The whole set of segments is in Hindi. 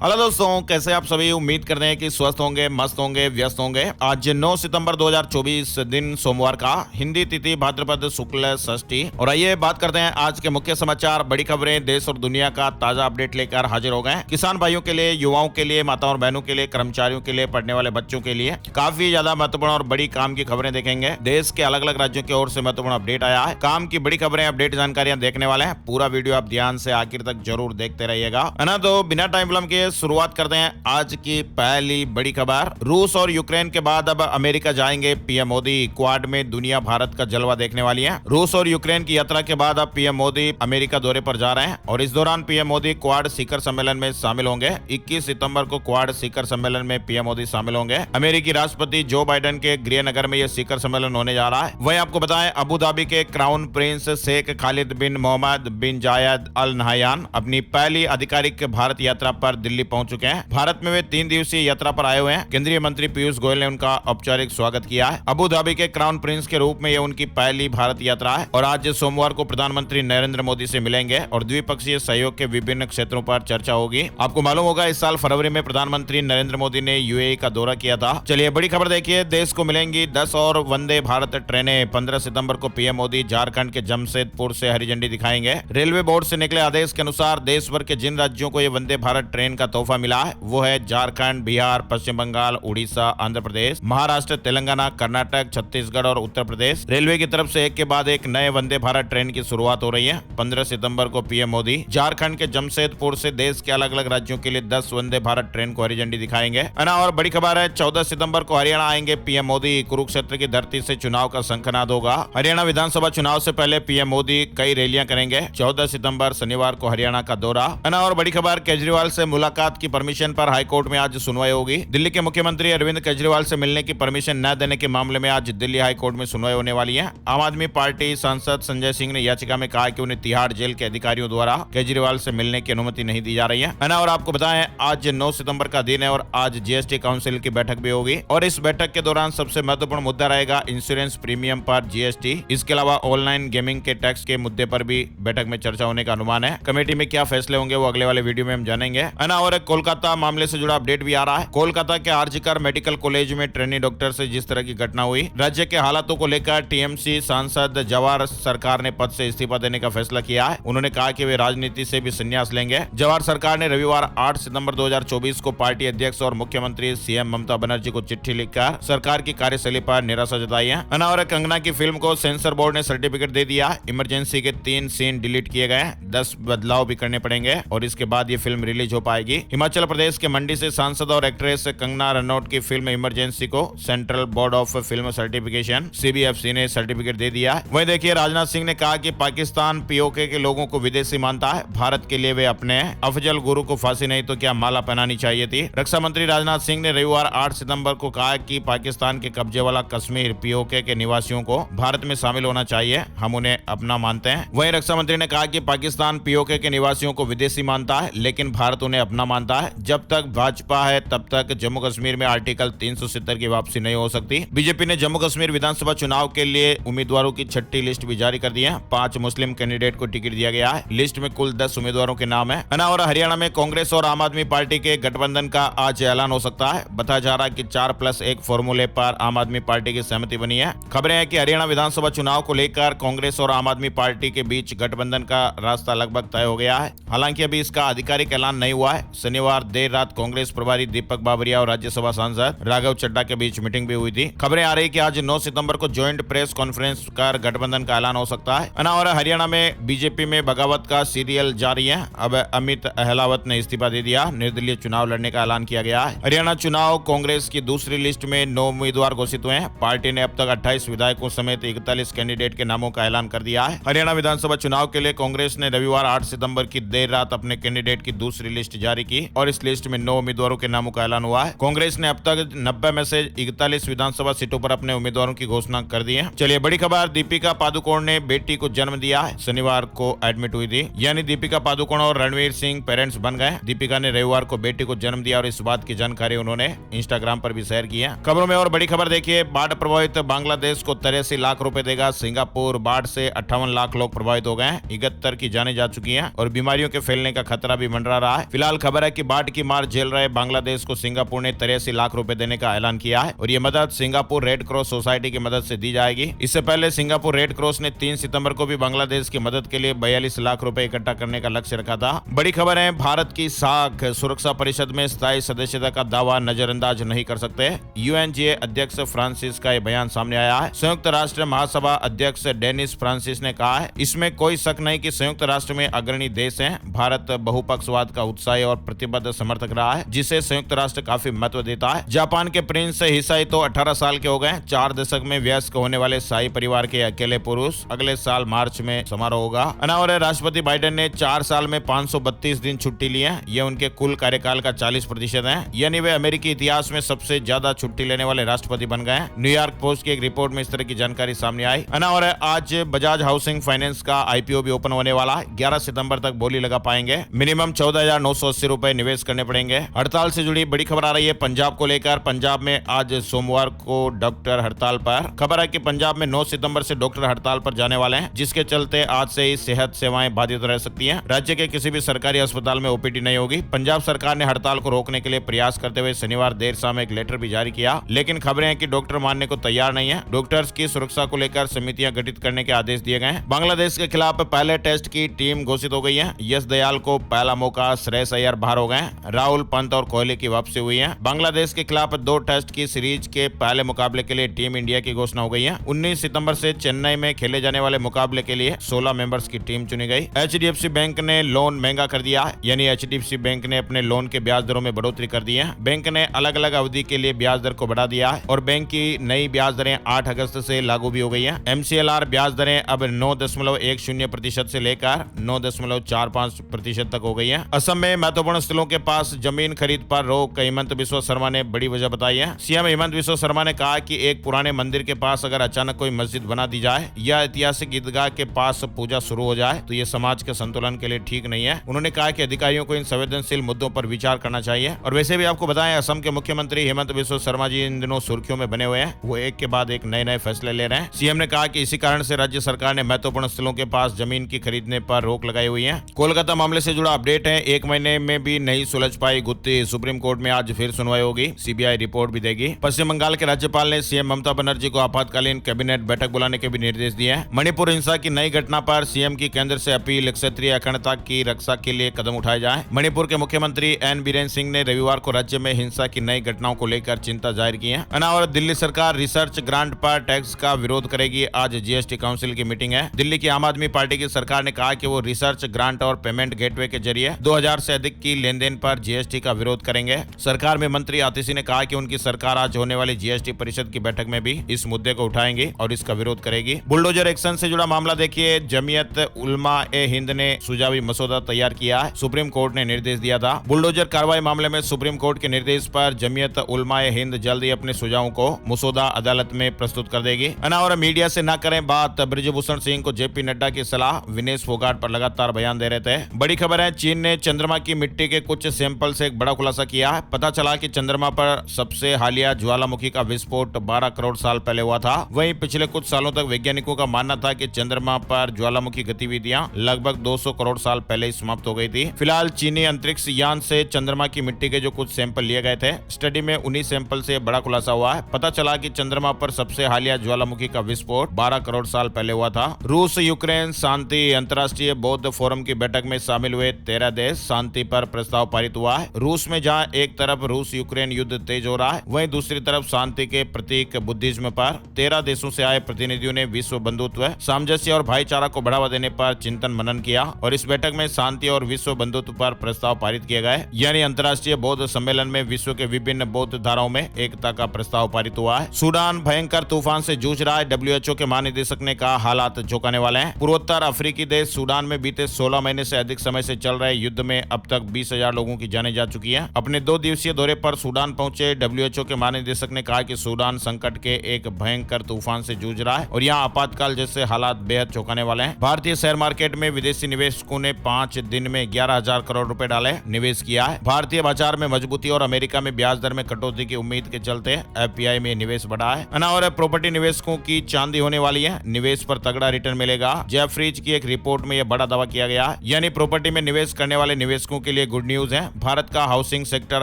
हेलो दोस्तों, कैसे आप सभी। उम्मीद करते हैं कि स्वस्थ होंगे, मस्त होंगे, व्यस्त होंगे। आज 9 सितंबर 2024 दिन सोमवार का, हिंदी तिथि भाद्रपद शुक्ल षष्ठी। और आइए बात करते हैं आज के मुख्य समाचार, बड़ी खबरें, देश और दुनिया का ताजा अपडेट लेकर हाजिर हो गए। किसान भाइयों के लिए, युवाओं के लिए, माताओं और बहनों के लिए, कर्मचारियों के लिए, पढ़ने वाले बच्चों के लिए काफी ज्यादा महत्वपूर्ण और बड़ी काम की खबरें देखेंगे। देश के अलग अलग राज्यों की ओर से महत्वपूर्ण अपडेट आया है। काम की बड़ी खबरें, अपडेट जानकारियां देखने वाले हैं। पूरा वीडियो आप ध्यान से आखिर तक जरूर देखते रहिएगा, है ना। तो बिना टाइम विलंब के शुरुआत करते हैं आज की पहली बड़ी खबर। रूस और यूक्रेन के बाद अब अमेरिका जाएंगे पीएम मोदी। क्वाड में दुनिया भारत का जलवा देखने वाली है। रूस और यूक्रेन की यात्रा के बाद अब पीएम मोदी अमेरिका दौरे पर जा रहे हैं और इस दौरान पीएम मोदी क्वाड शिखर सम्मेलन में शामिल होंगे। 21 सितंबर को क्वाड शिखर सम्मेलन में पीएम मोदी शामिल होंगे। अमेरिकी राष्ट्रपति जो बाइडेन के गृहनगर में यह शिखर सम्मेलन होने जा रहा है। वहीं आपको बताएं, अबू धाबी के क्राउन प्रिंस शेख खालिद बिन मोहम्मद बिन जायद अल नहयान अपनी पहली आधिकारिक भारत यात्रा पर दिल्ली पहुंच चुके हैं। भारत में वे 3 दिवसीय यात्रा पर आए हुए हैं। केंद्रीय मंत्री पीयूष गोयल ने उनका औपचारिक स्वागत किया है। अबू धाबी के क्राउन प्रिंस के रूप में यह उनकी पहली भारत यात्रा है और आज सोमवार को प्रधानमंत्री नरेंद्र मोदी से मिलेंगे और द्विपक्षीय सहयोग के विभिन्न क्षेत्रों पर चर्चा होगी। आपको मालूम होगा, इस साल फरवरी में प्रधानमंत्री नरेंद्र मोदी ने यूएई का दौरा किया था। चलिए बड़ी खबर देखिए, देश को मिलेंगी 10 और वंदे भारत ट्रेनें। 15 सितंबर को पीएम मोदी झारखंड के जमशेदपुर से हरी झंडी दिखाएंगे। रेलवे बोर्ड से निकले आदेश के अनुसार देश भर के जिन राज्यों को यह वंदे भारत ट्रेन का तोहफा मिला है वो है झारखंड, बिहार, पश्चिम बंगाल, उड़ीसा, आंध्र प्रदेश, महाराष्ट्र, तेलंगाना, कर्नाटक, छत्तीसगढ़ और उत्तर प्रदेश। रेलवे की तरफ से एक के बाद एक नए वंदे भारत ट्रेन की शुरुआत हो रही है। 15 सितंबर को पीएम मोदी झारखंड के जमशेदपुर से देश के अलग अलग राज्यों के लिए 10 वंदे भारत ट्रेन को हरी झंडी दिखाएंगे, है ना। और बड़ी खबर है, 14 सितंबर को हरियाणा आएंगे पीएम मोदी। कुरुक्षेत्र की धरती से चुनाव का शंखनाद होगा। हरियाणा विधानसभा चुनाव से पहले पीएम मोदी कई रैलियां करेंगे। 14 सितंबर शनिवार को हरियाणा का दौरा, है ना। और बड़ी खबर, केजरीवाल से मुलाकात की परमिशन पर हाईकोर्ट में आज सुनवाई होगी। दिल्ली के मुख्यमंत्री अरविंद केजरीवाल से मिलने की परमिशन न देने के मामले में आज दिल्ली हाईकोर्ट में सुनवाई होने वाली है। आम आदमी पार्टी सांसद संजय सिंह ने याचिका में कहा कि उन्हें तिहाड़ जेल के अधिकारियों द्वारा केजरीवाल से मिलने की अनुमति नहीं दी जा रही है ना। और आपको बताएं, आज 9 सितंबर का दिन है और आज जीएसटी काउंसिल की बैठक भी होगी और इस बैठक के दौरान सबसे महत्वपूर्ण मुद्दा रहेगा इंश्योरेंस प्रीमियम पर जीएसटी। इसके अलावा ऑनलाइन गेमिंग के टैक्स के मुद्दे पर भी बैठक में चर्चा होने का अनुमान है। कमेटी में क्या फैसले होंगे वो अगले वाले वीडियो में हम जानेंगे, है ना। और कोलकाता मामले से जुड़ा अपडेट भी आ रहा है। कोलकाता के आरजीकर मेडिकल कॉलेज में ट्रेनी डॉक्टर से जिस तरह की घटना हुई, राज्य के हालातों को लेकर टीएमसी सांसद जवाहर सरकार ने पद से इस्तीफा देने का फैसला किया है। उन्होंने कहा कि वे राजनीति से भी संन्यास लेंगे। जवाहर सरकार ने रविवार 8 सितंबर 2024 को पार्टी अध्यक्ष और मुख्यमंत्री सीएम ममता बनर्जी को चिट्ठी लिखकर सरकार की कार्यशैली पर निराशा जताई है। और कंगना की फिल्म को सेंसर बोर्ड ने सर्टिफिकेट दे दिया। इमरजेंसी के 3 सीन डिलीट किए गए, 10 बदलाव भी करने पड़ेंगे और इसके बाद ये फिल्म रिलीज हो पाएगी। हिमाचल प्रदेश के मंडी से सांसद और एक्ट्रेस कंगना रनौत की फिल्म इमरजेंसी को central board of film certification CBFC ने सर्टिफिकेट दे दिया है। वहीं देखिए, राजनाथ सिंह ने कहा कि पाकिस्तान पीओके के लोगों को विदेशी मानता है, भारत के लिए वे अपने हैं। अफजल गुरु को फांसी नहीं तो क्या माला पहनानी चाहिए थी। रक्षा मंत्री राजनाथ सिंह ने रविवार 8 सितंबर को कहा कि पाकिस्तान के कब्जे वाला कश्मीर पीओके के निवासियों को भारत में शामिल होना चाहिए, हम उन्हें अपना मानते हैं। वहीं रक्षा मंत्री ने कहा कि पाकिस्तान पीओके के निवासियों को विदेशी मानता है लेकिन भारत उन्हें अपना मानता है। जब तक भाजपा है तब तक जम्मू कश्मीर में आर्टिकल 370 की वापसी नहीं हो सकती। बीजेपी ने जम्मू कश्मीर विधानसभा चुनाव के लिए उम्मीदवारों की छठी लिस्ट भी जारी कर दी है। 5 मुस्लिम कैंडिडेट को टिकट दिया गया है। लिस्ट में कुल 10 उम्मीदवारों के नाम है ना। और हरियाणा में कांग्रेस और आम आदमी पार्टी के गठबंधन का आज ऐलान हो सकता है। बताया जा रहा है कि 4+1 फॉर्मूले पर आम आदमी पार्टी की सहमति बनी है। खबरें हैं कि हरियाणा विधानसभा चुनाव को लेकर कांग्रेस और आम आदमी पार्टी के बीच गठबंधन का रास्ता लगभग तय हो गया है। हालांकि अभी इसका आधिकारिक ऐलान नहीं हुआ है। शनिवार देर रात कांग्रेस प्रभारी दीपक बाबरिया और राज्यसभा सांसद राघव चड्ढा के बीच मीटिंग भी हुई थी। खबरें आ रही कि आज 9 सितंबर को ज्वाइंट प्रेस कॉन्फ्रेंस कर गठबंधन का ऐलान हो सकता है ना। और हरियाणा में बीजेपी में बगावत का सीरियल जारी है। अब अमित अहलावत ने इस्तीफा दे दिया। निर्दलीय चुनाव लड़ने का ऐलान किया गया है। हरियाणा चुनाव कांग्रेस की दूसरी लिस्ट में 9 उम्मीदवार घोषित हुए हैं। पार्टी ने अब तक 28 विधायकों समेत 41 कैंडिडेट के नामों का ऐलान कर दिया है। हरियाणा विधानसभा चुनाव के लिए कांग्रेस ने रविवार 8 सितंबर की देर रात अपने कैंडिडेट की दूसरी लिस्ट जारी की और इस लिस्ट में 9 उम्मीदवारों के नामों का ऐलान हुआ है। कांग्रेस ने अब तक 90 में से 41 विधानसभा सीटों पर अपने उम्मीदवारों की घोषणा कर दी है। चलिए बड़ी खबर, दीपिका पादुकोण ने बेटी को जन्म दिया है। शनिवार को एडमिट हुई थी, यानी दीपिका पादुकोण और रणवीर सिंह पेरेंट्स बन गए। दीपिका ने रविवार को बेटी को जन्म दिया और इस बात की जानकारी उन्होंने इंस्टाग्राम पर भी शेयर की है। खबरों में और बड़ी खबर देखिए, बाढ़ प्रभावित बांग्लादेश को 83 लाख रुपए देगा सिंगापुर। बाढ़ से 58 लाख लोग प्रभावित हो गए हैं। 71 की जाने जा चुकी हैं और बीमारियों के फैलने का खतरा भी मंडरा रहा है। फिलहाल खबर खबर है कि बाढ़ की मार झेल रहे बांग्लादेश को सिंगापुर ने 83 लाख रुपए देने का ऐलान किया है और ये मदद सिंगापुर रेड क्रॉस सोसाइटी की मदद से दी जाएगी। इससे पहले सिंगापुर रेड क्रॉस ने 3 सितंबर को भी बांग्लादेश की मदद के लिए 42 लाख रुपए इकट्ठा करने का लक्ष्य रखा था। बड़ी खबर है, भारत की साख सुरक्षा परिषद में स्थायी सदस्यता का दावा नजरअंदाज नहीं कर सकते। यूएनजीए अध्यक्ष फ्रांसिस का यह बयान सामने आया है। संयुक्त राष्ट्र महासभा अध्यक्ष डेनिस फ्रांसिस ने कहा है, इसमें कोई शक नहीं कि संयुक्त राष्ट्र में अग्रणी देश है। भारत बहुपक्षवाद का उत्साही और प्रतिबद्ध समर्थक रहा है, जिसे संयुक्त राष्ट्र काफी महत्व देता है। जापान के प्रिंस हिसाई तो 18 साल के हो गए। 4 दशक में वयस्क होने वाले शाही परिवार के अकेले पुरुष। अगले साल मार्च में समारोह होगा। और राष्ट्रपति बाइडेन ने 4 साल में 532 दिन छुट्टी ली है। यह उनके कुल कार्यकाल का 40% है, यानी वे अमेरिकी इतिहास में सबसे ज्यादा छुट्टी लेने वाले राष्ट्रपति बन गए। न्यूयॉर्क पोस्ट की एक रिपोर्ट में इस तरह की जानकारी सामने आई। और आज बजाज हाउसिंग फाइनेंस का आईपीओ भी ओपन होने वाला है। 11 सितंबर तक बोली लगा पाएंगे। मिनिमम 14,980 रुपए निवेश करने पड़ेंगे। हड़ताल से जुड़ी बड़ी खबर आ रही है पंजाब को लेकर। पंजाब में आज सोमवार को डॉक्टर हड़ताल पर। खबर है कि पंजाब में 9 सितंबर से डॉक्टर हड़ताल पर जाने वाले हैं, जिसके चलते आज से ही सेहत सेवाएं बाधित रह सकती हैं। राज्य के किसी भी सरकारी अस्पताल में ओपीडी नहीं होगी। पंजाब सरकार ने हड़ताल को रोकने के लिए प्रयास करते हुए शनिवार देर शाम एक लेटर भी जारी किया, लेकिन खबरें हैं कि डॉक्टर मानने को तैयार नहीं है। डॉक्टर्स की सुरक्षा को लेकर समितियां गठित करने के आदेश दिए गए हैं। बांग्लादेश के खिलाफ पहले टेस्ट की टीम घोषित हो गई है। यश दयाल को पहला मौका, श्रेयस अय्यर बाहर हो गए। राहुल पंत और कोहली की वापसी हुई है। बांग्लादेश के खिलाफ 2 टेस्ट की सीरीज के पहले मुकाबले के लिए टीम इंडिया की घोषणा हो गई है। 19 सितंबर से चेन्नई में खेले जाने वाले मुकाबले के लिए 16 मेंबर्स की टीम चुनी गई। एचडीएफसी बैंक ने लोन महंगा कर दिया है, यानी एचडीएफसी बैंक ने अपने लोन के ब्याज दरों में बढ़ोतरी कर दी है। बैंक ने अलग अलग अवधि के लिए ब्याज दर को बढ़ा दिया है और बैंक की नई ब्याज दरें 8 अगस्त से लागू भी हो गई है। MCLR ब्याज दरें अब 9.10% से लेकर 9.45% तक हो गई है। असम में महत्वपूर्ण स्थलों के पास जमीन खरीद पर रोक हेमंत बिस्वा शर्मा ने बड़ी वजह बताई है। सीएम हेमंत बिस्वा शर्मा ने कहा कि एक पुराने मंदिर के पास अगर अचानक कोई मस्जिद बना दी जाए या ऐतिहासिक ईदगाह के पास पूजा शुरू हो जाए तो ये समाज के संतुलन के लिए ठीक नहीं है। उन्होंने कहा कि अधिकारियों को इन संवेदनशील मुद्दों पर विचार करना चाहिए। और वैसे भी आपको बताएं, असम के मुख्यमंत्री हेमंत बिस्वा शर्मा जी इन दिनों सुर्खियों में बने हुए हैं। वो एक के बाद एक नए फैसले ले रहे हैं। सीएम ने कहा कि इसी कारण से राज्य सरकार ने महत्वपूर्ण स्थलों के पास जमीन की खरीदने पर रोक लगाई हुई है। कोलकाता मामले से जुड़ा अपडेट है। 1 महीने में भी नहीं सुलझ पाई गुत्थी। सुप्रीम कोर्ट में आज फिर सुनवाई होगी। सीबीआई रिपोर्ट भी देगी। पश्चिम बंगाल के राज्यपाल ने सीएम ममता बनर्जी को आपातकालीन कैबिनेट बैठक बुलाने के भी निर्देश दिए हैं। मणिपुर हिंसा की नई घटना पर सीएम की केंद्र से अपील, क्षेत्रीय अखंडता की रक्षा के लिए कदम उठाए जाए। मणिपुर के मुख्यमंत्री एन बीरेन सिंह ने रविवार को राज्य में हिंसा की नई घटनाओं को लेकर चिंता जाहिर की है। और दिल्ली सरकार रिसर्च ग्रांट पर टैक्स का विरोध करेगी। आज जीएसटी काउंसिल की मीटिंग है। दिल्ली की आम आदमी पार्टी की सरकार ने कहा कि वो रिसर्च ग्रांट और पेमेंट गेटवे के जरिए 2000 से अधिक की लेनदेन पर जीएसटी का विरोध करेंगे। सरकार में मंत्री आतिशी ने कहा कि उनकी सरकार आज होने वाली जीएसटी परिषद की बैठक में भी इस मुद्दे को उठाएंगी और इसका विरोध करेगी। बुलडोजर एक्शन से जुड़ा मामला देखिए। जमीयत उलमा ए हिंद ने सुझावी मसौदा तैयार किया है। सुप्रीम कोर्ट ने निर्देश दिया था। बुलडोजर कार्रवाई मामले में सुप्रीम कोर्ट के निर्देश पर जमीयत उलमा ए हिंद जल्द ही अपने सुझावों को मसौदा अदालत में प्रस्तुत कर देगी। और मीडिया से न करें बात। ब्रिजभूषण सिंह को जेपी नड्डा की सलाह। विनेश फोगाट पर लगातार बयान दे रहे थे। बड़ी खबर है, चीन ने चंद्रमा की मिट्टी के कुछ सैंपल से एक बड़ा खुलासा किया है। पता चला कि चंद्रमा पर सबसे हालिया ज्वालामुखी का विस्फोट 12 करोड़ साल पहले हुआ था। वहीं पिछले कुछ सालों तक वैज्ञानिकों का मानना था कि चंद्रमा पर ज्वालामुखी गतिविधियां लगभग 200 करोड़ साल पहले ही समाप्त हो गई थी। फिलहाल चीनी अंतरिक्ष यान से चंद्रमा की मिट्टी के जो कुछ सैंपल लिए गए थे, स्टडी में उन्हीं सैंपल से बड़ा खुलासा हुआ है। पता चला कि चंद्रमा पर सबसे हालिया ज्वालामुखी का विस्फोट 12 करोड़ साल पहले हुआ था। रूस यूक्रेन शांति अंतर्राष्ट्रीय बौद्ध फोरम की बैठक में शामिल हुए 13 देश शांति पर प्रस्ताव पारित हुआ है। रूस में जहां एक तरफ रूस यूक्रेन युद्ध तेज हो रहा है, वहीं दूसरी तरफ शांति के प्रतीक बुद्धिज्म पर 13 देशों से आए प्रतिनिधियों ने विश्व बंधुत्व, सामंजस्य और भाईचारा को बढ़ावा देने पर चिंतन मनन किया और इस बैठक में शांति और विश्व बंधुत्व पर प्रस्ताव पारित किए गए। यानी अंतर्राष्ट्रीय बौद्ध सम्मेलन में विश्व के विभिन्न बौद्ध धाराओं में एकता का प्रस्ताव पारित हुआ है। सूडान भयंकर तूफान से जूझ रहा है। WHO के महानिदेशक ने कहा हालात चौंकाने वाले हैं। पूर्वोत्तर अफ्रीकी देश सूडान में बीते 16 महीने से अधिक समय से चल रहे युद्ध में अब तक 20,000 लोगों की जानें जा चुकी हैं। अपने 2 दिवसीय दौरे पर सूडान पहुंचे WHO के महानिदेशक ने कहा कि सूडान संकट के एक भयंकर तूफान से जूझ रहा है और यहाँ आपातकाल जैसे हालात बेहद चौंकाने वाले हैं। भारतीय शेयर मार्केट में विदेशी निवेशकों ने 5 दिन में 11,000 करोड़ रुपए डाले निवेश किया है। भारतीय बाजार में मजबूती और अमेरिका में ब्याज दर में कटौती की उम्मीद के चलते FPI में निवेश बढ़ा है। और प्रॉपर्टी निवेशकों की चांदी होने वाली है। निवेश पर तगड़ा रिटर्न मिलेगा। जेफरीज की एक रिपोर्ट में यह बड़ा दावा किया गया है। यानी प्रॉपर्टी में निवेश करने वाले निवेशकों के के लिए गुड न्यूज है। भारत का हाउसिंग सेक्टर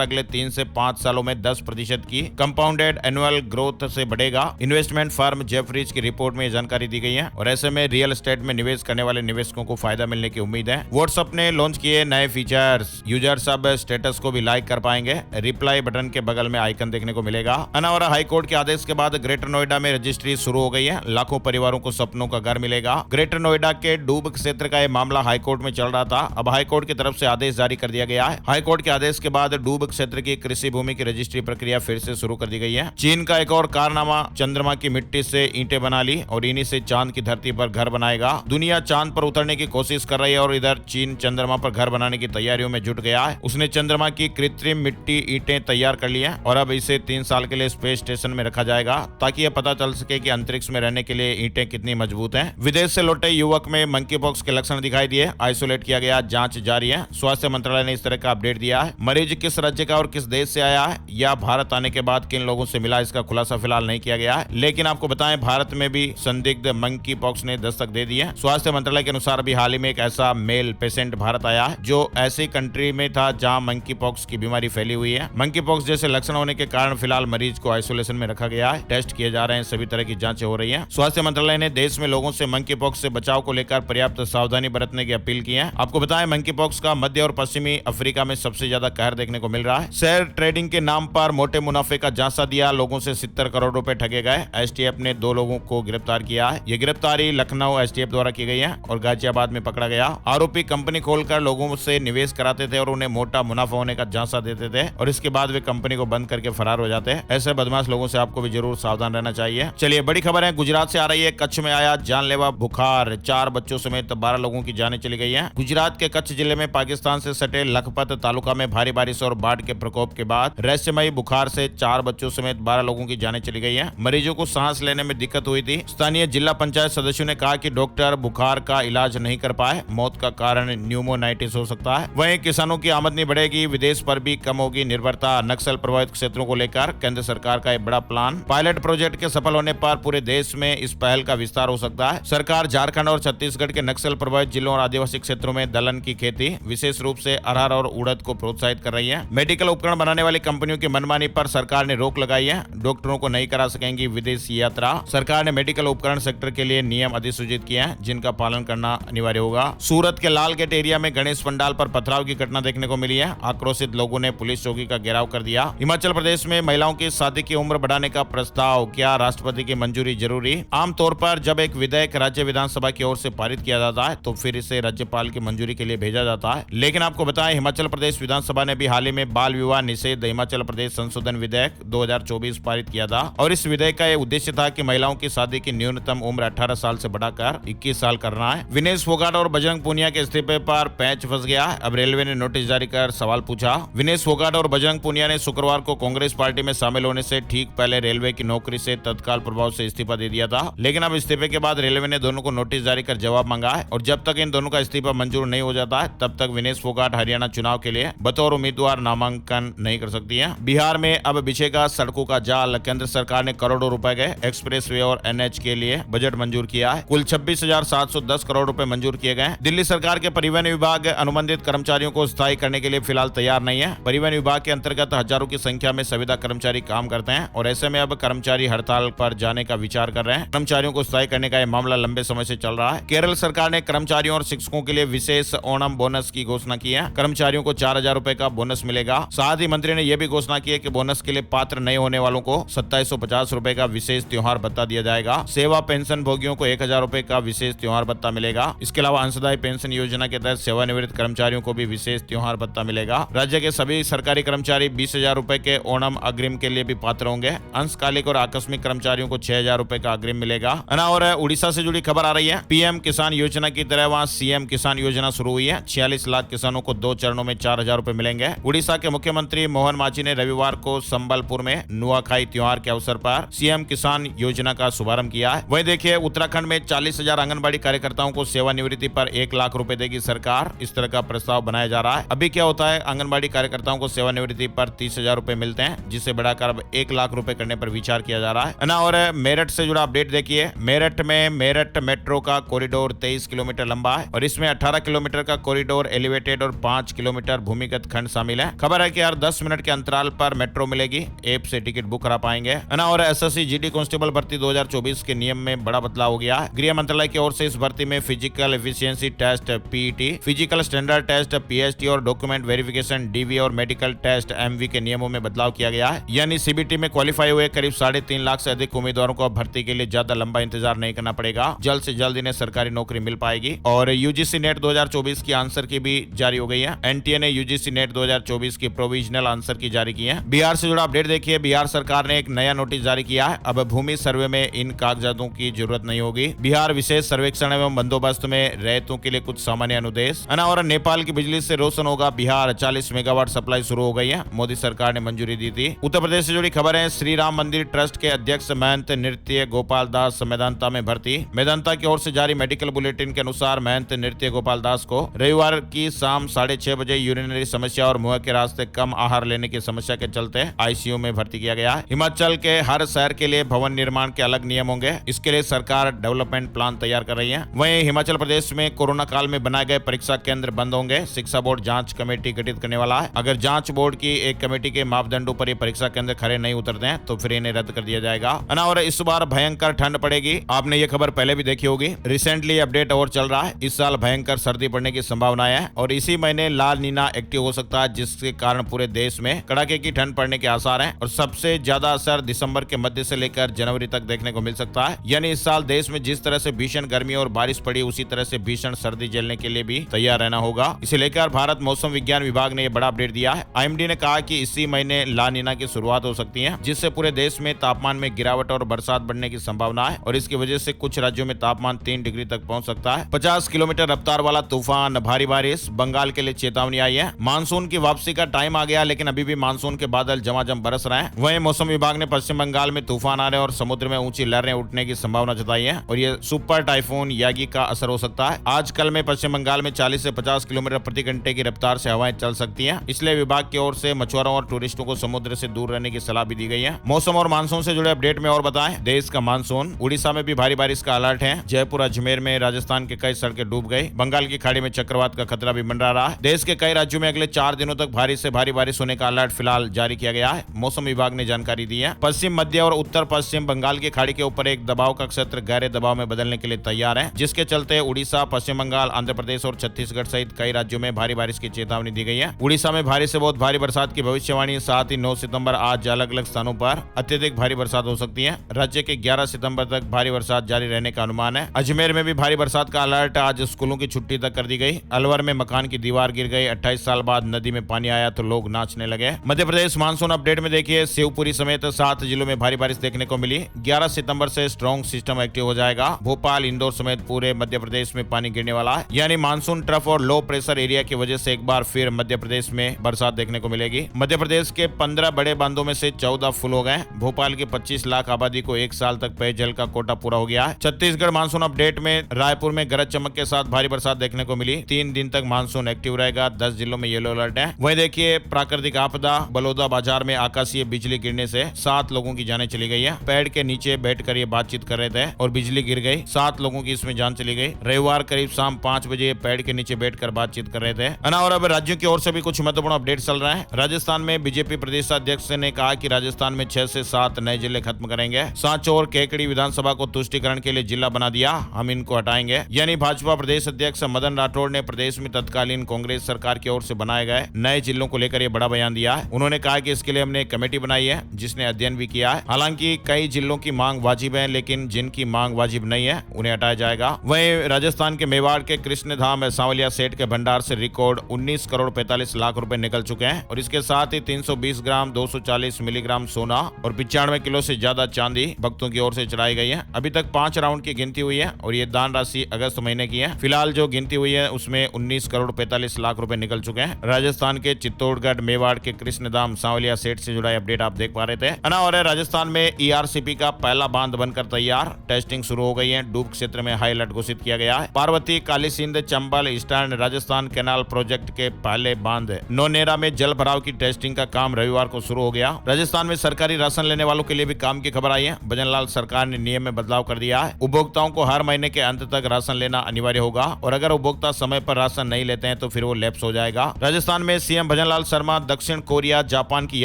अगले 3 से 5 सालों में 10% की कंपाउंडेड एनुअल ग्रोथ से बढ़ेगा। इन्वेस्टमेंट फर्म जेफरीज की रिपोर्ट में जानकारी दी गई है और ऐसे में रियल एस्टेट में निवेश करने वाले निवेशकों को फायदा मिलने की उम्मीद है। व्हाट्सएप ने लॉन्च किए नए फीचर्स, यूजर्स अब स्टेटस को भी लाइक कर पाएंगे। रिप्लाई बटन के बगल में आइकन देखने को मिलेगा। और हाई कोर्ट के आदेश के बाद ग्रेटर नोएडा में रजिस्ट्री शुरू हो गई है। लाखों परिवारों को सपनों का घर मिलेगा। ग्रेटर नोएडा के डूब क्षेत्र का यह मामला हाई कोर्ट में चल रहा था। अब हाई कोर्ट की तरफ से आदेश जारी कर दिया गया है। हाई कोर्ट के आदेश के बाद डूब क्षेत्र की कृषि भूमि की रजिस्ट्री प्रक्रिया फिर से शुरू कर दी गई है। चीन का एक और कारनामा, चंद्रमा की मिट्टी से ईंटें बना ली और इन्हीं से चांद की धरती पर घर बनाएगा। दुनिया चांद पर उतरने की कोशिश कर रही है और इधर चीन चंद्रमा पर घर बनाने की तैयारियों में जुट गया है। उसने चंद्रमा की कृत्रिम मिट्टी ईंटें तैयार कर ली है और अब इसे 3 साल के लिए स्पेस स्टेशन में रखा जाएगा ताकि यह पता चल सके कि अंतरिक्ष में रहने के लिए ईंटें कितनी मजबूत हैं। विदेश से लौटे युवक में मंकी पॉक्स के लक्षण दिखाई दिए, आइसोलेट किया गया, जांच जारी है। स्वास्थ्य मंत्रालय ने इस तरह का अपडेट दिया है। मरीज किस राज्य का और किस देश से आया है या भारत आने के बाद किन लोगों से मिला, इसका खुलासा फिलहाल नहीं किया गया है। लेकिन आपको बताएं, भारत में भी संदिग्ध मंकी पॉक्स ने दस्तक दे दी है। स्वास्थ्य मंत्रालय के अनुसार अभी हाल ही में एक ऐसा मेल पेशेंट भारत आया है जो ऐसी कंट्री में था जहां मंकी पॉक्स की बीमारी फैली हुई है। मंकी पॉक्स जैसे लक्षण होने के कारण फिलहाल मरीज को आइसोलेशन में रखा गया है। टेस्ट किए जा रहे हैं, सभी तरह की जांचें हो रही हैं। स्वास्थ्य मंत्रालय ने देश में लोगों से मंकी पॉक्स से बचाव को लेकर पर्याप्त सावधानी बरतने की अपील की है। आपको बताएं, मंकी पॉक्स का मध्य और पश्चिमी अफ्रीका में सबसे ज्यादा कहर देखने को मिल रहा है। शेयर ट्रेडिंग के नाम पर मोटे मुनाफे का झांसा दिया, लोगों से 70 करोड़ रुपए ठगे गए। एसटीएफ ने 2 लोगों को गिरफ्तार किया है। ये गिरफ्तारी लखनऊ एसटीएफ द्वारा की गई है और गाजियाबाद में पकड़ा गया। आरोपी कंपनी खोलकर लोगों से निवेश कराते थे और उन्हें मोटा मुनाफा होने का झांसा देते थे और इसके बाद वे कंपनी को बंद करके फरार हो जाते हैं। ऐसे बदमाश लोगों से आपको भी जरूर सावधान रहना चाहिए। चलिए, बड़ी खबर है, गुजरात से आ रही है। कच्छ में आया जानलेवा बुखार, 4 बच्चों समेत 12 लोगों की जानें चली गई हैं। गुजरात के कच्छ जिले में पाकिस्तान से सटे लखपत तालुका में भारी बारिश और बाढ़ के प्रकोप के बाद रहस्यमयी बुखार से 4 बच्चों समेत 12 लोगों की जानें चली गई हैं। मरीजों को सांस लेने में दिक्कत हुई थी। स्थानीय जिला पंचायत सदस्यों ने कहा कि डॉक्टर बुखार का इलाज नहीं कर पाए, मौत का कारण न्यूमोनाइटिस हो सकता है। वहीं किसानों की आमदनी बढ़ेगी, विदेश पर भी कम होगी निर्भरता। नक्सल प्रभावित क्षेत्रों को लेकर केंद्र सरकार का एक बड़ा प्लान। पायलट प्रोजेक्ट के सफल होने पर पूरे देश में इस पहल का विस्तार हो सकता है। सरकार झारखंड और छत्तीसगढ़ के नक्सल प्रभावित जिलों और आदिवासी क्षेत्रों में दलहन की खेती, विशेष रूप से अरहर और उड़द को प्रोत्साहित कर रही है। मेडिकल उपकरण बनाने वाली कंपनियों की मनमानी पर सरकार ने रोक लगाई है। डॉक्टरों को नहीं करा सकेंगी विदेशी यात्रा। सरकार ने मेडिकल उपकरण सेक्टर के लिए नियम अधिसूचित किए हैं जिनका पालन करना अनिवार्य होगा। सूरत के लाल गेट एरिया में गणेश पंडाल पर पथराव की घटना देखने को मिली है। आक्रोशित लोगों ने पुलिस चौकी का घेराव कर दिया। हिमाचल प्रदेश में महिलाओं की शादी की उम्र बढ़ाने का प्रस्ताव, क्या राष्ट्रपति की मंजूरी जरूरी? आमतौर पर जब एक विधेयक राज्य विधानसभा की ओर से पारित किया जाता है तो फिर इसे राज्यपाल की मंजूरी के लिए भेजा जाता है। लेकिन आपको बताएं, हिमाचल प्रदेश विधानसभा ने भी हाल ही में बाल विवाह निषेध हिमाचल प्रदेश संशोधन विधेयक 2024 पारित किया था और इस विधेयक का यह उद्देश्य था कि महिलाओं की शादी की न्यूनतम उम्र 18 साल से बढ़ाकर 21 साल करना है। विनेश फोगाट और बजरंग पूनिया के इस्तीफे पर पैंच फंस गया। अब रेलवे ने नोटिस जारी कर सवाल पूछा। विनेश फोगाट और बजरंग पूनिया ने शुक्रवार को कांग्रेस पार्टी में शामिल होने से ठीक पहले रेलवे की नौकरी से तत्काल प्रभाव से इस्तीफा दे दिया था। लेकिन अब इस्तीफे के बाद रेलवे ने दोनों को नोटिस जारी कर जवाब मांगा है और जब तक इन दोनों का इस्तीफा मंजूर नहीं हो जाता है तब तक विनेश फोगाट हरियाणा चुनाव के लिए बतौर उम्मीदवार नामांकन नहीं कर सकती है। बिहार में अब बिछेगा सड़कों का जाल। केंद्र सरकार ने करोड़ों रुपए के एक्सप्रेसवे और एनएच के लिए बजट मंजूर किया है। कुल 26,710 करोड़ रुपए मंजूर किए गए। दिल्ली सरकार के परिवहन विभाग अनुबंधित कर्मचारियों को स्थायी करने के लिए फिलहाल तैयार नहीं है। परिवहन विभाग के अंतर्गत हजारों की संख्या में संविदा कर्मचारी काम करते हैं और ऐसे में अब कर्मचारी हड़ताल पर जाने का विचार कर रहे हैं। कर्मचारियों को स्थायी करने का यह मामला लंबे समय से चल रहा है। केरल सरकार ने कर्मचारियों और शिक्षकों के लिए विशेष ओणम बोनस की घोषणा की है। कर्मचारियों को 4,000 रुपए का बोनस मिलेगा। साथ ही मंत्री ने यह भी घोषणा की है कि बोनस के लिए पात्र नहीं होने वालों को 2750 रुपए का विशेष त्योहार भत्ता दिया जाएगा। सेवा पेंशन भोगियों को 1,000 रुपए का विशेष त्योहार भत्ता मिलेगा। इसके अलावा अंशदायी पेंशन योजना के तहत सेवानिवृत्त कर्मचारियों को भी विशेष त्योहार भत्ता मिलेगा। राज्य के सभी सरकारी कर्मचारी 20,000 रुपए के ओणम अग्रिम के लिए भी पात्र होंगे। अंशकालिक और आकस्मिक कर्मचारियों को 6,000 रुपए का अग्रिम मिलेगा। और उड़ीसा से जुड़ी खबर आ रही है। पीएम किसान योजना की तरह वहां सीएम किसान योजना शुरू हुई है। 46 लाख किसानों को 2 चरणों में 4,000 रुपए मिलेंगे। उड़ीसा के मुख्यमंत्री मोहन मांझी ने रविवार को संबलपुर में नुआखाई त्योहार के अवसर पर सीएम किसान योजना का शुभारंभ किया है। वहीं देखिए, उत्तराखंड में 40,000 आंगनबाड़ी कार्यकर्ताओं को सेवानिवृत्ति पर 1 लाख रुपए देगी सरकार। इस तरह का प्रस्ताव बनाया जा रहा है। अभी क्या होता है, आंगनबाड़ी कार्यकर्ताओं को सेवानिवृत्ति पर 30,000 रुपए मिलते हैं, जिसे बढ़ाकर अब 1 लाख रुपए करने पर विचार किया जा रहा है ना। और मेरठ से जुड़ा अपडेट देखिए। मेरठ में मेरठ मेट्रो का कॉरिडोर 23 किलोमीटर लंबा है और इसमें 18 किलोमीटर का कॉरिडोर एलिवेटेड और 5 किलोमीटर भूमिगत खंड शामिल है। खबर है कि हर 10 मिनट के अंतराल पर मेट्रो मिलेगी, ऐप से टिकट बुक करा पाएंगे। और एसएससी जीडी कांस्टेबल भर्ती 2024 के नियम में बड़ा बदलाव हो गया है। गृह मंत्रालय की ओर से इस भर्ती में physical efficiency test PET, physical standard test PST और डॉक्यूमेंट वेरिफिकेशन डीवी और मेडिकल टेस्ट एमवी के नियमों में बदलाव किया गया है। यानी सीबीटी में क्वालिफाई हुए करीब 3.5 लाख से अधिक उम्मीदवारों को भर्ती के लिए ज्यादा लंबा इंतजार नहीं करना पड़ेगा। जल्द से जल्द इन्हें सरकारी नौकरी मिल पाएगी। और यूजीसी नेट 2024 की आंसर की भी जारी हो गई है। एनटीए ने यूजीसी नेट 2024 की प्रोविजनल आंसर की जारी की है। बिहार से जुड़ा अपडेट देखिए, बिहार सरकार ने एक नया नोटिस जारी किया है। अब भूमि सर्वे में इन कागजातों की जरूरत नहीं होगी। बिहार विशेष सर्वेक्षण एवं बंदोबस्त में रहतों के लिए कुछ सामान्य अनुदेश। और नेपाल की बिजली से रोशन होगा बिहार, 40 मेगावाट सप्लाई शुरू हो गई है। मोदी सरकार ने मंजूरी दी थी। उत्तर प्रदेश से जुड़ी खबर है, श्री राम मंदिर ट्रस्ट के अध्यक्ष महंत नृत्य गोपाल दास मेदांता में भर्ती। मेदांता की ओर से जारी मेडिकल बुलेटिन के अनुसार महंत नृत्य गोपाल दास को रविवार की शाम 6:30 बजे यूरिनरी समस्या और मुंह के रास्ते कम आहार लेने की समस्या के चलते आईसीयू में भर्ती किया गया है। हिमाचल के हर शहर के लिए भवन निर्माण के अलग नियम होंगे। इसके लिए सरकार डेवलपमेंट प्लान तैयार कर रही है। वहीं हिमाचल प्रदेश में कोरोना काल में बनाए गए परीक्षा केंद्र बंद होंगे। शिक्षा बोर्ड जांच कमेटी गठित करने वाला है। अगर जांच बोर्ड की एक कमेटी के मापदंडों पर ये परीक्षा केंद्र खरे नहीं उतरते हैं तो फिर इन्हें रद्द कर दिया जाएगा। और इस बार भयंकर ठंड पड़ेगी। आपने ये खबर पहले भी देखी होगी। रिसेंटली अपडेट और चल रहा है। इस साल भयंकर सर्दी पड़ने की संभावना है और इसी महीने लाल नीना एक्टिव हो सकता है, जिसके कारण पूरे देश में कड़ाके की ठंड पड़ने के आसार हैं। और सबसे ज्यादा असर दिसंबर के मध्य से लेकर जनवरी तक देखने को मिल सकता है। यानी इस साल देश में जिस तरह से भीषण गर्मी और बारिश पड़ी, उसी तरह से भीषण सर्दी झेलने के लिए भी तैयार रहना होगा। इसे लेकर भारत मौसम विज्ञान विभाग ने यह बड़ा अपडेट दिया है। आईएमडी ने कहा कि इसी महीने ला नीना की शुरुआत हो सकती है, जिससे पूरे देश में तापमान में गिरावट और बरसात बढ़ने की संभावना है। और इसकी वजह से कुछ राज्यों में तापमान 3 डिग्री तक पहुंच सकता है। 50 किलोमीटर रफ्तार वाला तूफान, भारी बारिश, बंगाल के लिए चेतावनी आई है। मानसून की वापसी का टाइम आ गया, लेकिन अभी भी मानसून के बादल झमाझम बरस रहे हैं। वहीं मौसम विभाग ने पश्चिम बंगाल में तूफान आने और समुद्र में ऊंची लहरें उठने की संभावना जताई है और ये सुपर टाइफून यागी का असर हो सकता है। आज कल में पश्चिम बंगाल में 40 से 50 किलोमीटर प्रति घंटे की रफ्तार से हवाएं चल सकती हैं। इसलिए विभाग की ओर से मछुआरों और टूरिस्टों को समुद्र से दूर रहने की सलाह भी दी गई है। मौसम और मानसून से जुड़े अपडेट में और बताएं, देश का मानसून, उड़ीसा में भी भारी बारिश का अलर्ट है। जयपुर, अजमेर में राजस्थान के कई सड़कें डूब गई। बंगाल की खाड़ी में चक्रवात का खतरा भी मंडरा रहा है। देश के कई राज्यों में अगले 4 दिनों तक भारी से भारी बारिश होने का अलर्ट फिलहाल जारी किया गया है। मौसम विभाग ने जानकारी दी है। पश्चिम, मध्य और उत्तर पश्चिम बंगाल की खाड़ी के ऊपर एक दबाव का क्षेत्र गहरे दबाव में बदलने के लिए तैयार है, जिसके चलते उड़ीसा, पश्चिम बंगाल, आंध्र प्रदेश और छत्तीसगढ़ सहित कई राज्यों में भारी बारिश की चेतावनी दी गई है। उड़ीसा में भारी से बहुत भारी बरसात की भविष्यवाणी। साथ ही 9 सितंबर आज अलग अलग स्थानों पर अत्यधिक भारी बरसात हो सकती है। राज्य के 11 सितंबर तक भारी बरसात जारी रहने का अनुमान है। अजमेर में भी भारी बरसात का अलर्ट, आज स्कूलों की छुट्टी तक कर दी गई। अलवर में मकान की दीवार गिर गई। 28 साल बाद नदी में पानी आया तो लोग नाचने लगे। मध्य प्रदेश मानसून अपडेट में देखिए, शिवपुरी समेत 7 जिलों में भारी बारिश देखने को मिली। 11 सितंबर से स्ट्रॉन्ग सिस्टम एक्टिव हो जाएगा। भोपाल, इंदौर समेत पूरे मध्य प्रदेश में पानी गिरने वाला है। यानी मानसून ट्रफ और लो प्रेशर एरिया की वजह से एक बार फिर मध्य प्रदेश में बरसात देखने को मिलेगी। मध्य प्रदेश के 15 बड़े बांधों में से 14 फुल हो गए। भोपाल की 25 लाख आबादी को 1 साल तक पेयजल का कोटा पूरा हो गया है। छत्तीसगढ़ मानसून अपडेट में रायपुर में गरज चमक के साथ भारी बरसात देखने को मिली। 3 दिन तक मानसून एक्टिव रहेगा। 10 जिलों में येलो अलर्ट है। वहीं देखिए, प्राकृतिक आपदा, बलौदा बाजार में आकाशीय बिजली गिरने से 7 लोगों की जानें चली गई है। पेड़ के नीचे बैठकर ये बातचीत कर रहे थे और बिजली गिर गई। 7 लोगों की इसमें जान चली गई। रविवार करीब शाम 5 बजे पेड़ के नीचे बैठकर बातचीत कर रहे थे। और अब राज्यों की ओर से भी कुछ महत्वपूर्ण अपडेट चल रहा है। राजस्थान में बीजेपी प्रदेश अध्यक्ष ने कहा कि राजस्थान में 6 से 7 नए जिले खत्म करेंगे। सांचौर और केकड़ी विधानसभा को तुष्टिकरण के लिए जिला बना दिया, हम इनको हटाएंगे। यानी भाजपा प्रदेश अध्यक्ष मदन राठौड़ ने प्रदेश में तत्कालीन कांग्रेस सरकार की ओर से बनाए गए नए जिलों को लेकर यह बड़ा बयान दिया है। उन्होंने कहा कि इसके लिए हमने कमेटी बनाई है, जिसने अध्ययन भी किया है। हालांकि कई जिलों की मांग वाजिब है, लेकिन जिनकी मांग वाजिब नहीं है उन्हें हटाया जाएगा। वहीं राजस्थान के मेवाड़ के कृष्णधाम सांवलिया सेठ के भंडार से रिकॉर्ड 19 करोड़ 45 लाख रुपए निकल चुके हैं और इसके साथ ही 320 ग्राम 240 मिलीग्राम सोना और 95 किलो से ज्यादा चांदी भक्तों की ओर से चढ़ाई गई है। अभी तक 5 राउंड की गिनती हुई है और ये दान राशि अगस्त महीने की है। फिलहाल जो गिनती हुई है उसमें 19 करोड़ 45 लाख रुपए निकल चुके हैं। राजस्थान के चित्तौड़गढ़ मेवाड़ के कृष्णधाम सांवलिया सेठ से जुड़ा अपडेट आप देख पा रहे थे। और राजस्थान में ईआरसीपी का पहला बांध बनकर तैयार, टेस्टिंग शुरू हो गई है। डूब क्षेत्र में हाई अलर्ट घोषित किया गया है। Parvati, Kali Sindh, Chambal, eastern Rajasthan canal project के पहले बांध नौनेरा में जल भराव की टेस्टिंग का काम रविवार को शुरू हो गया। राजस्थान में सरकारी राशन लेने वालों के लिए भी काम की खबर आई है। भजनलाल सरकार ने नियम में बदलाव कर दिया है। उपभोक्ताओं को हर महीने के अंत तक राशन लेना अनिवार्य होगा और अगर उपभोक्ता समय पर राशन नहीं लेते हैं तो फिर वो लैप्स हो जाएगा। राजस्थान में सीएम भजनलाल शर्मा दक्षिण कोरिया जापान की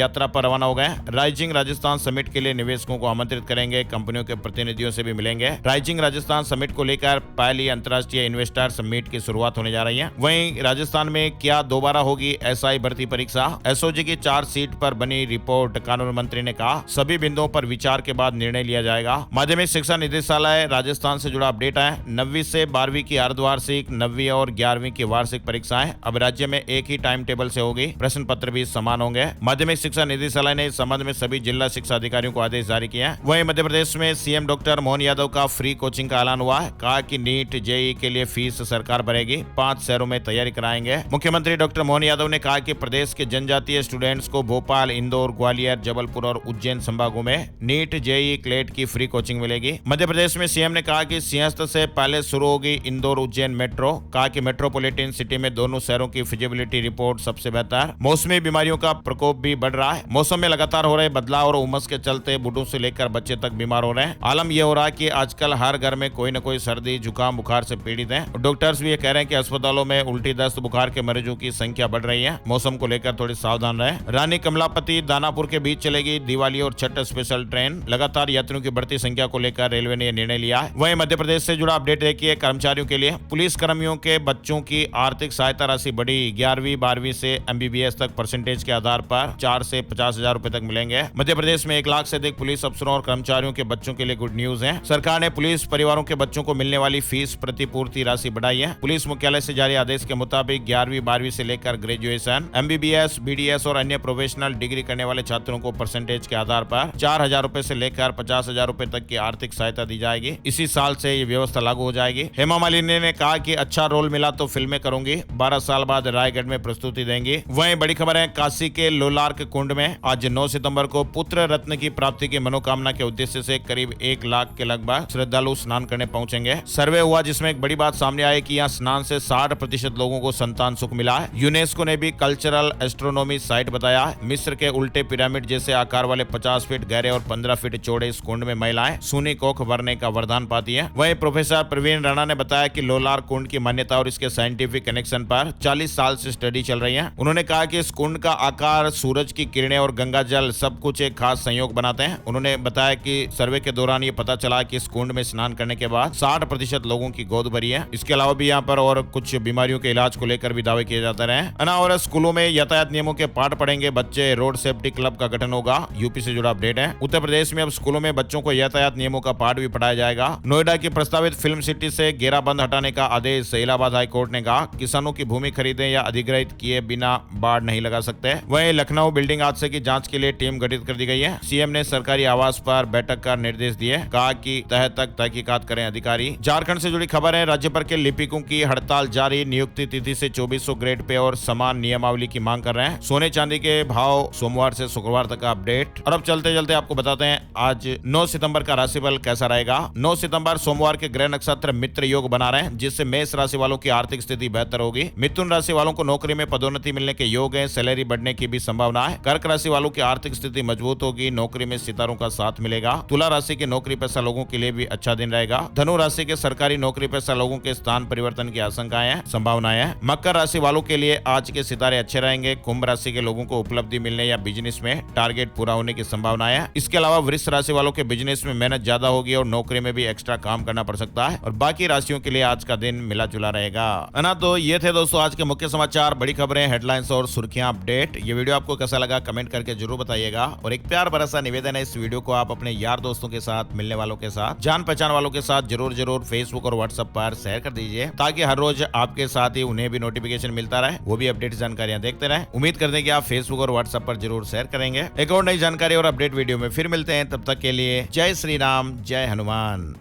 यात्रा पर रवाना हो गए। राइजिंग राजस्थान समिट के लिए निवेशकों को आमंत्रित करेंगे, कंपनियों के प्रतिनिधियों से भी मिलेंगे। राइजिंग राजस्थान समिट को लेकर पहली अंतर्राष्ट्रीय इन्वेस्टर समिट की शुरुआत होने जा रही है। वहीं राजस्थान में क्या दोबारा होगी एसआई भर्ती परीक्षा? एसओजी की 4 सीट पर बनी रिपोर्ट, कानून मंत्री ने कहा सभी बिंदुओं पर विचार के बाद निर्णय लिया जाएगा। माध्यमिक शिक्षा निदेशालय राजस्थान से जुड़ा अपडेट है। 9वीं से 12वीं की अर्धवार्षिक, 9वीं और 11वीं की वार्षिक परीक्षाएं अब राज्य में एक ही टाइम टेबल से होगी। प्रश्न पत्र भी समान होंगे। माध्यमिक शिक्षा निदेशालय ने इस संबंध में सभी जिला शिक्षा अधिकारियों को आदेश जारी किए हैं। वहीं मध्य प्रदेश में सीएम डॉक्टर मोहन यादव का फ्री कोचिंग का ऐलान हुआ है। कहा कि नीट जेईई के लिए फीस सरकार भरेगी। 5 शहरों में तैयारी कराएंगे। मुख्यमंत्री डॉक्टर मोहन यादव ने कहा कि प्रदेश के जनजातीय स्टूडेंट्स को भोपाल, इंदौर, ग्वालियर, जबलपुर और उज्जैन संभागों में नीट जेईई क्लेट की फ्री कोचिंग मिलेगी। मध्य प्रदेश में सीएम ने कहा कि सिंहस्थ से पहले शुरू होगी इंदौर उज्जैन मेट्रो। कहा कि मेट्रोपॉलिटन सिटी में दोनों शहरों की फिजिबिलिटी रिपोर्ट सबसे बेहतर। मौसमी बीमारियों का प्रकोप भी बढ़ रहा है। मौसम में लगातार हो रहे बदलाव और उमस के चलते बूढ़ों से लेकर बच्चे तक बीमार हो रहे हैं। आलम यह हो रहा है कि आजकल हर घर में कोई न कोई सर्दी, जुकाम, बुखार से पीड़ित है। डॉक्टर्स भी ये कह रहे हैं कि अस्पतालों में उल्टी, दस्त, बुखार के मरीजों की संख्या बढ़ रही है। मौसम को लेकर थोड़ी सावधान रहे। रानी कमलापति दानापुर के बीच चलेगी दिवाली और छठ स्पेशल ट्रेन। लगातार यात्रियों की बढ़ती संख्या को लेकर रेलवे ने यह निर्णय लिया है। वहीं मध्य प्रदेश से जुड़ा अपडेट देखिए। कर्मचारियों के लिए पुलिस कर्मियों के बच्चों की आर्थिक सहायता राशि बढ़ी। 11वीं 12वीं से एमबीबीएस तक परसेंटेज के आधार पर 4 से 50,000 रुपए तक मिलेंगे। मध्य प्रदेश में 1 लाख से अधिक पुलिस अफसरों और कर्मचारियों के बच्चों के लिए गुड न्यूज है। सरकार ने पुलिस परिवारों के बच्चों को मिलने वाली फीस प्रतिपूर्ति राशि बढ़ाई है। पुलिस मुख्यालय से जारी आदेश के मुताबिक 11वीं 12वीं से लेकर ग्रेजुएशन, एमबीबीएस, बीडीएस और अन्य प्रोफेशनल डिग्री करने वाले छात्रों को परसेंटेज के आधार पर 4,000 रुपए से लेकर 50,000 रुपए तक की आर्थिक सहायता दी जाएगी। इसी साल से ये व्यवस्था लागू हो जाएगी। हेमा मालिनी ने कहा कि अच्छा रोल मिला तो फिल्में करूंगी। 12 साल बाद रायगढ़ में प्रस्तुति देंगी। वहीं बड़ी खबर है, काशी के लोलार्क कुंड में आज 9 सितंबर को पुत्र रत्न की प्राप्ति की मनोकामना के उद्देश्य से करीब 1 लाख के लगभग श्रद्धालु स्नान करने पहुंचेंगे। सर्वे हुआ जिसमें एक बड़ी बात सामने आई कि यहाँ स्नान से 60% लोगों को संतान सुख मिला है। यूनेस्को ने भी कल्चरल एस्ट्रोनॉमी साइट बताया है। मिस्र के उल्टे पिरामिड जैसे आकार वाले 50 फीट गहरे और 15 फीट चौड़े इस कुंड में महिलाएं सूनी कोख भरने का वरदान पाती है। वहीं प्रोफेसर प्रवीण राणा ने बताया कि लोलार कुंड की मान्यता और इसके साइंटिफिक कनेक्शन पर 40 साल से स्टडी चल रही है। उन्होंने कहा कि इस कुंड का आकार, सूरज की किरणें और गंगा जल सब कुछ एक खास संयोग बनाते हैं। उन्होंने बताया कि सर्वे के दौरान ये पता चला कि इस कुंड में स्नान करने के बाद 60% लोगों की गोद भरी है। इसके अलावा भी यहाँ पर और कुछ बीमारियों के इलाज को लेकर भी दावे किए जाते रहे। और स्कूलों में यातायात नियमों के पाठ पढ़ेंगे बच्चे। रोड सेफ्टी क्लब का गठन होगा। यूपी से जुड़ा अपडेट है। उत्तर प्रदेश में अब स्कूलों में बच्चों को यातायात नियमों का पाठ भी पढ़ाया जाएगा। नोएडा की प्रस्तावित फिल्म सिटी से घेराबंद हटाने का आदेश इलाहाबाद हाईकोर्ट ने कहा। किसानों की भूमि खरीदे या अधिग्रहित किए बिना बाढ़ नहीं लगा सकते। वहीं लखनऊ बिल्डिंग हादसे की जांच के लिए टीम गठित कर दी गई है। सीएम ने सरकारी आवास पर बैठक कर निर्देश दिए। कहा कि तह तक तहकीकात करें अधिकारी। झारखंड से जुड़ी खबर है। राज्य भर के लिपिकों की हड़ताल जारी। नियुक्ति तिथि से 2400 ग्रेड पे और समान नियमावली की मांग कर रहे हैं। सोने चांदी के भाव सोमवार से शुक्रवार तक का अपडेट। और अब चलते चलते आपको बताते हैं आज 9 सितंबर का राशिफल कैसा रहेगा। 9 सितंबर सोमवार के ग्रह नक्षत्र मित्र योग बना रहे हैं, जिससे मेष राशि वालों की आर्थिक स्थिति बेहतर होगी। मिथुन राशि वालों को नौकरी में पदोन्नति मिलने के योग है। सैलरी बढ़ने की भी संभावना है। कर्क राशि वालों की आर्थिक स्थिति मजबूत होगी। नौकरी में सितारों का साथ मिलेगा। तुला राशि के नौकरी पेशा लोगों के लिए भी अच्छा दिन रहेगा। धनु राशि के सरकारी नौकरी पेशा लोगों के स्थान परिवर्तन की आशंकाएं हैं, संभावनाएं हैं। मकर राशि वालों के लिए आज के सितारे अच्छे रहेंगे। कुंभ राशि के लोगों को उपलब्धि मिलने या बिजनेस में टारगेट पूरा होने की संभावनाएं है। इसके अलावा वृष राशि वालों के बिजनेस में मेहनत ज्यादा होगी और नौकरी में भी एक्स्ट्रा काम करना पड़ सकता है। और बाकी राशियों के लिए आज का दिन मिला जुला रहेगा, है ना। तो ये थे दोस्तों आज के मुख्य समाचार, बड़ी खबरें, हेडलाइंस और सुर्खियां, अपडेट। ये वीडियो आपको कैसा लगा कमेंट करके जरूर बताइएगा। और एक प्यार भरा सा निवेदन है, इस वीडियो को आप अपने यार दोस्तों के साथ, मिलने वालों के साथ, जान पहचान वालों के साथ जरूर फेसबुक और व्हाट्सएप पर शेयर कर दीजिए, ताकि हर रोज आपके साथ ही उन्हें भी नोटिफिकेशन मिलता रहे, वो भी अपडेट जानकारियां देखते रहे। उम्मीद करते हैं कि आप फेसबुक और व्हाट्सएप पर जरूर शेयर करेंगे। एक और नई जानकारी और अपडेट वीडियो में फिर मिलते हैं। तब तक के लिए जय श्री राम, जय हनुमान।